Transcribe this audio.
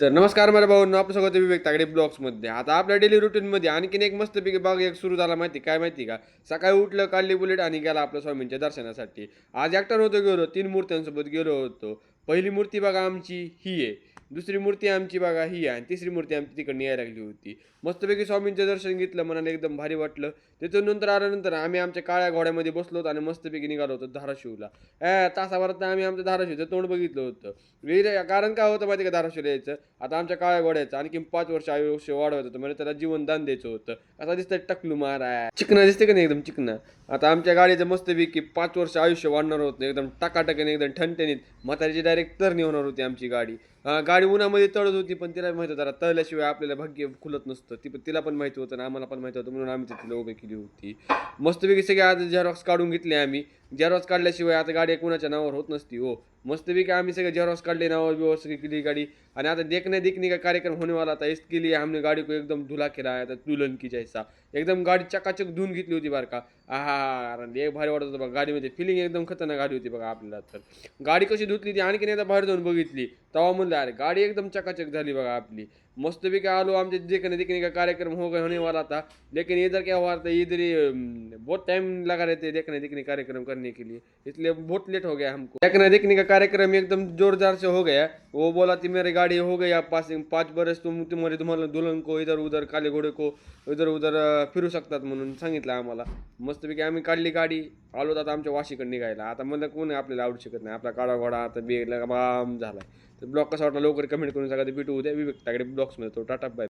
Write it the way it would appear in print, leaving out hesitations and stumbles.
तर नमस्कार माझ्या भाऊंनो, आपलं सगळं विवेक तागडे ब्लॉग्समध्ये. आता आपल्या डेली रुटीनमध्ये आणखीन एक मस्तपैकी बाग एक सुरू झाला काय माहिती का? सकाळी उठलं, काढली बुलेट आणि गेला आपल्या स्वामींच्या दर्शनासाठी. आज एकटा नव्हतो गेलो, 3 मूर्त्यांसोबत गेलो होतो. पहिली मूर्ती बघा आमची ही आहे, दुसरी मूर्ती आमची बघा ही आहे आणि तिसरी मूर्ती आमची तिकडनं यायला लागली होती. मस्तपैकी स्वामींचं दर्शन घेतलं, मनाला एकदम भारी वाटलं. तिथून नंतर आल्यानंतर आम्ही आमच्या काळ्या घोड्यामध्ये बसलो होतो आणि मस्तपैकी निघालो होतो धाराशिवला. तासाभरात आम्ही आमच्या धाराशिवचं तोंड बघितलं होतं. कारण काय होतं माहिती का धाराशिवला यायचं? आता आमच्या काळ्या घोड्याचं आणखीन 5 वर्ष आयुष्य वाढवायचं होतं, म्हणजे त्याला जीवनदान द्यायचं होतं. असा दिसतंय टकलू महाराज, चिकना दिसते का नाही एकदम चिकना. आता आमच्या गाडीचं मस्तपैकी 5 वर्ष आयुष्य वाढणार होतं, एकदम टकाटकीने एकदम ठणठणीत. म्हातारीची डायरेक्ट तरणी होणार होती आमची गाडी. गाडी उन्हामध्ये तळत होती, पण तिला माहिती होतं तळल्याशिवाय आपल्याला भाग्य खुलत नसतं. तिला पण माहिती होतं आणि आम्हाला पण माहिती होतं, म्हणून आम्ही तिला उभी केली होती. मस्तपैकी सगळे आज झेरॉक्स काढून घेतले आम्ही. झेरॉक्स काढल्याशिवाय आता गाडी कुणाच्या नावावर होत नसती हो. मस्तपैकी आम्ही सगळे झेरॉक्स काढले, नावावर व्यवस्थित केली गाडी. आणि आता देखने का कार्यक्रम होने वाला था, इसके लिए हमने गाड़ी को एकदम धुला के लाया था, दुल्हन की जैसा. एकदम गाडी चकाचक धुवून घेतली होती बरं का. अरे एक भारी वाटत होतं बघा गाडीमध्ये, फिलिंग एकदम खतरनाक गाडी होती बघा आपल्याला. तर गाडी कशी धुतली ती आणखीन एकदा बाहेर जाऊन बघितली, तेव्हा म्हणलं अरे गाडी एकदम चकाचक झाली बघा आपली. मस्तपैकी आलो, आमचे देखने का कार्यक्रम होने वाला था, लेकिन इधर क्या हुआ था, इधर ही बहुत टाइम लगा रहे थे देखने कार्यक्रम करने के लिए, इसलिए बहुत लेट हो गया हमको. देखने का कार्यक्रम एकदम जोरदार से हो गया. वो बोला कि मेरी गाड़ी हो गई आप पासिंग 5 बरस, तुम्हाला दुल्हन को इधर उधर काले घोडे को इधर उधर फिरू शकतात म्हणून सांगितलं आम्हाला. मस्तपैकी आम्ही काढली गाडी, आलो आता आमच्या वाशीकडे निघायला. आता मला कोण आपल्याला आवडू शकत नाही, आपला काळा घोडा आता बेला बाम झालाय. तर ब्लॉग कसा वाटला लवकर कमेंट करून सांगा. भेटू उद्या विवेक तागडे ब्लॉग्समध्ये. तो टाटा बाय.